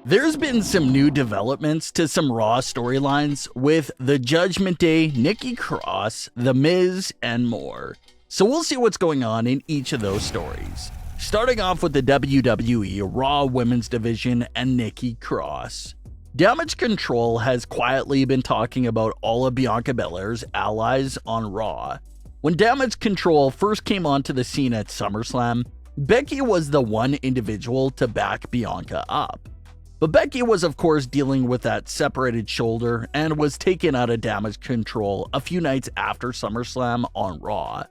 There's been some new developments to some Raw storylines with the Judgment Day, Nikki Cross, The Miz, and more. So we'll see what's going on in each of those stories. Starting off with the WWE Raw Women's Division and Nikki Cross. Damage Control has quietly been talking about all of Bianca Belair's allies on Raw. When Damage Control first came onto the scene at SummerSlam, Becky was the one individual to back Bianca up. But Becky was of course dealing with that separated shoulder and was taken out of Damage Control a few nights after SummerSlam on Raw.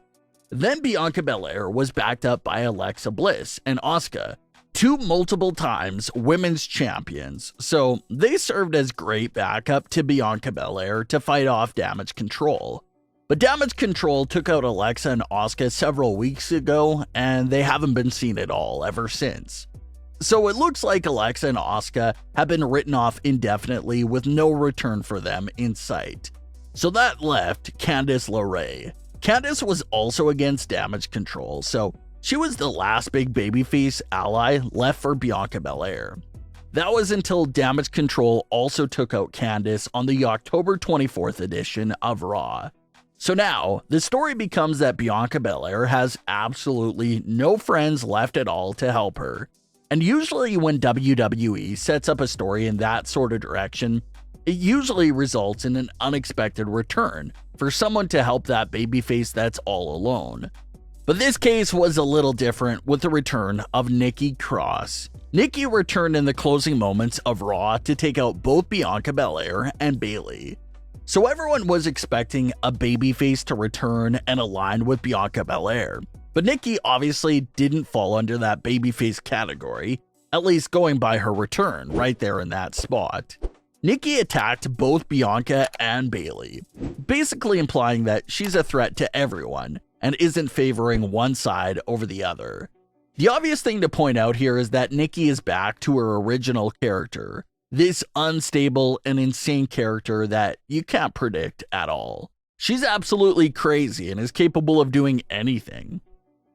Then Bianca Belair was backed up by Alexa Bliss and Asuka, two multiple times women's champions, so they served as great backup to Bianca Belair to fight off Damage Control. But Damage Control took out Alexa and Asuka several weeks ago, and they haven't been seen at all ever since. So it looks like Alexa and Asuka have been written off indefinitely with no return for them in sight. So that left Candice LeRae. Candice was also against Damage Control, so she was the last big babyface ally left for Bianca Belair. That was until Damage Control also took out Candice on the October 24th edition of Raw. So now, the story becomes that Bianca Belair has absolutely no friends left at all to help her. And usually when WWE sets up a story in that sort of direction, it usually results in an unexpected return for someone to help that babyface that's all alone. But this case was a little different with the return of Nikki Cross. Nikki returned in the closing moments of Raw to take out both Bianca Belair and Bayley. So everyone was expecting a babyface to return and align with Bianca Belair. But Nikki obviously didn't fall under that babyface category, at least going by her return right there in that spot. Nikki attacked both Bianca and Bayley, basically implying that she's a threat to everyone and isn't favoring one side over the other. The obvious thing to point out here is that Nikki is back to her original character, this unstable and insane character that you can't predict at all. She's absolutely crazy and is capable of doing anything.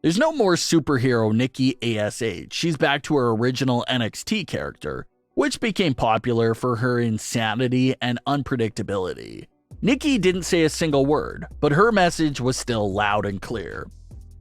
There's no more superhero Nikki ASH. She's back to her original NXT character, which became popular for her insanity and unpredictability. Nikki didn't say a single word, but her message was still loud and clear.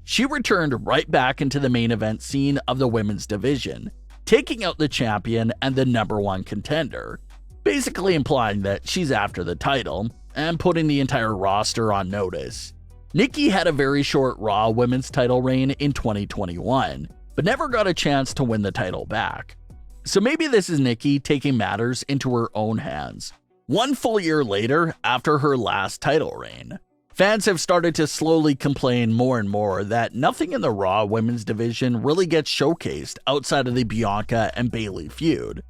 She returned right back into the main event scene of the women's division, taking out the champion and the #1 contender, basically implying that she's after the title and putting the entire roster on notice. Nikki had a very short Raw women's title reign in 2021, but never got a chance to win the title back. So maybe this is Nikki taking matters into her own hands, one full year later after her last title reign. Fans have started to slowly complain more and more that nothing in the Raw women's division really gets showcased outside of the Bianca and Bayley feud.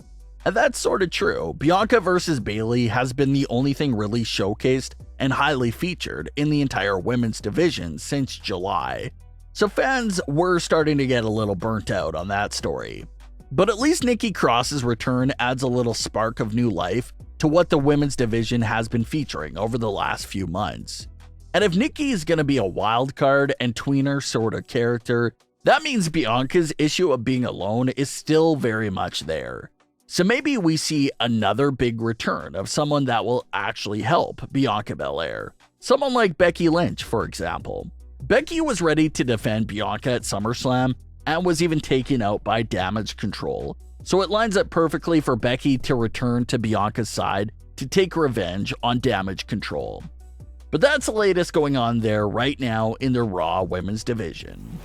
And that's sort of true. Bianca versus Bayley has been the only thing really showcased and highly featured in the entire women's division since July. So fans were starting to get a little burnt out on that story. But at least Nikki Cross's return adds a little spark of new life to what the women's division has been featuring over the last few months. And if Nikki is going to be a wild card and tweener sort of character, that means Bianca's issue of being alone is still very much there. So maybe we see another big return of someone that will actually help Bianca Belair. Someone like Becky Lynch, for example. Becky was ready to defend Bianca at SummerSlam and was even taken out by Damage Control. So it lines up perfectly for Becky to return to Bianca's side to take revenge on Damage Control. But that's the latest going on there right now in the Raw women's division.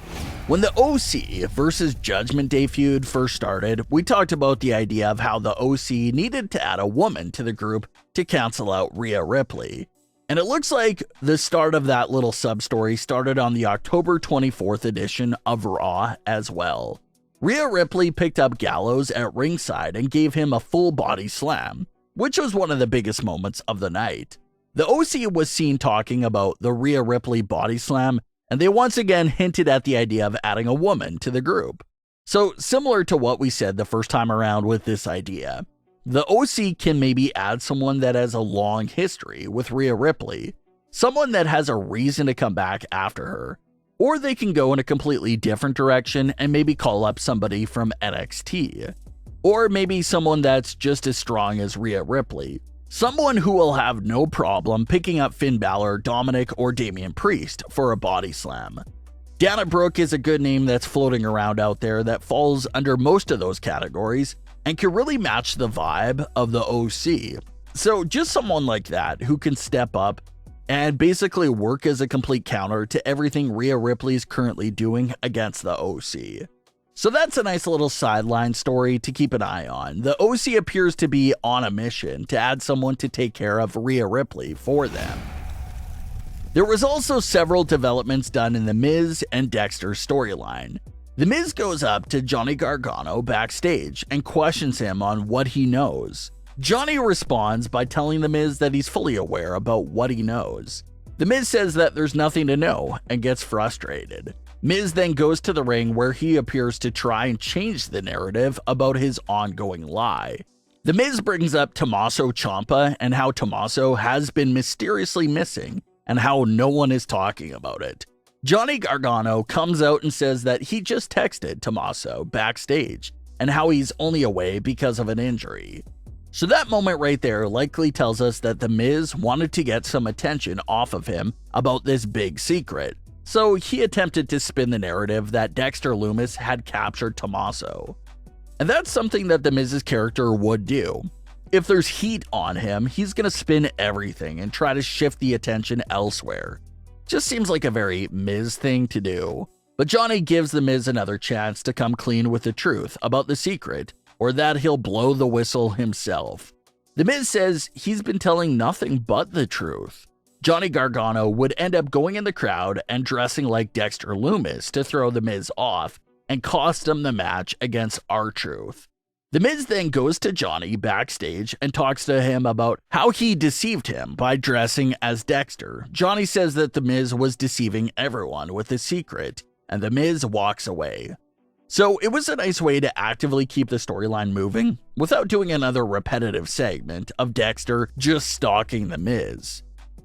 When the OC versus Judgment Day feud first started, we talked about the idea of how the OC needed to add a woman to the group to cancel out Rhea Ripley. And it looks like the start of that little sub-story started on the October 24th edition of Raw as well. Rhea Ripley picked up Gallows at ringside and gave him a full body slam, which was one of the biggest moments of the night. The OC was seen talking about the Rhea Ripley body slam, and they once again hinted at the idea of adding a woman to the group. So similar to what we said the first time around with this idea, the OC can maybe add someone that has a long history with Rhea Ripley, someone that has a reason to come back after her. Or they can go in a completely different direction and maybe call up somebody from NXT. Or maybe someone that's just as strong as Rhea Ripley. Someone who will have no problem picking up Finn Balor, Dominic, or Damian Priest for a body slam. Dana Brooke is a good name that's floating around out there that falls under most of those categories and can really match the vibe of the OC. So just someone like that who can step up and basically work as a complete counter to everything Rhea Ripley's currently doing against the OC. So that's a nice little sideline story to keep an eye on. The OC appears to be on a mission to add someone to take care of Rhea Ripley for them. There was also several developments done in The Miz and Dexter's storyline. The Miz goes up to Johnny Gargano backstage and questions him on what he knows. Johnny responds by telling The Miz that he's fully aware about what he knows. The Miz says that there's nothing to know and gets frustrated. Miz then goes to the ring where he appears to try and change the narrative about his ongoing lie. The Miz brings up Tommaso Ciampa and how Tommaso has been mysteriously missing and how no one is talking about it. Johnny Gargano comes out and says that he just texted Tommaso backstage and how he's only away because of an injury. So that moment right there likely tells us that The Miz wanted to get some attention off of him about this big secret. So he attempted to spin the narrative that Dexter Lumis had captured Tommaso. And that's something that The Miz's character would do. If there's heat on him, he's gonna spin everything and try to shift the attention elsewhere. Just seems like a very Miz thing to do. But Johnny gives The Miz another chance to come clean with the truth about the secret, or that he'll blow the whistle himself. The Miz says he's been telling nothing but the truth. Johnny Gargano would end up going in the crowd and dressing like Dexter Lumis to throw The Miz off and cost him the match against R-Truth. The Miz then goes to Johnny backstage and talks to him about how he deceived him by dressing as Dexter. Johnny says that The Miz was deceiving everyone with the secret, and The Miz walks away. So it was a nice way to actively keep the storyline moving without doing another repetitive segment of Dexter just stalking The Miz.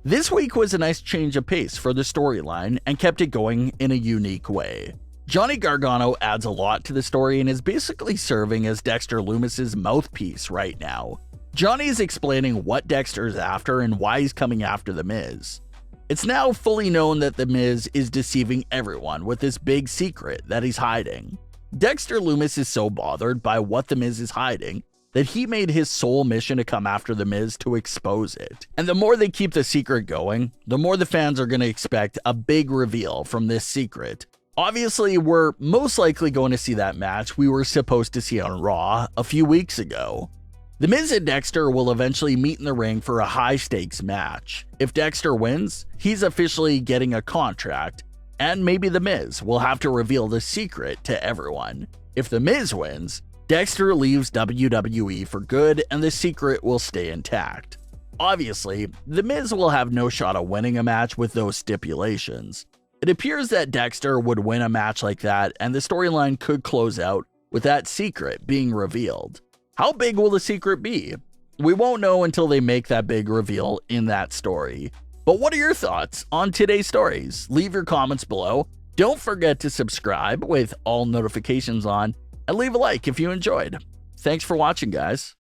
This week was a nice change of pace for the storyline and kept it going in a unique way. Johnny Gargano adds a lot to the story and is basically serving as Dexter Lumis' mouthpiece right now. Johnny is explaining what Dexter's after and why he's coming after The Miz. It's now fully known that The Miz is deceiving everyone with this big secret that he's hiding. Dexter Lumis is so bothered by what The Miz is hiding that he made his sole mission to come after The Miz to expose it. And the more they keep the secret going, the more the fans are going to expect a big reveal from this secret. Obviously, we're most likely going to see that match we were supposed to see on Raw a few weeks ago. The Miz and Dexter will eventually meet in the ring for a high-stakes match. If Dexter wins, he's officially getting a contract, and maybe The Miz will have to reveal the secret to everyone. If The Miz wins, Dexter leaves WWE for good and the secret will stay intact. Obviously, The Miz will have no shot of winning a match with those stipulations. It appears that Dexter would win a match like that and the storyline could close out with that secret being revealed. How big will the secret be? We won't know until they make that big reveal in that story. But what are your thoughts on today's stories? Leave your comments below. Don't forget to subscribe with all notifications on and leave a like if you enjoyed. Thanks for watching, guys.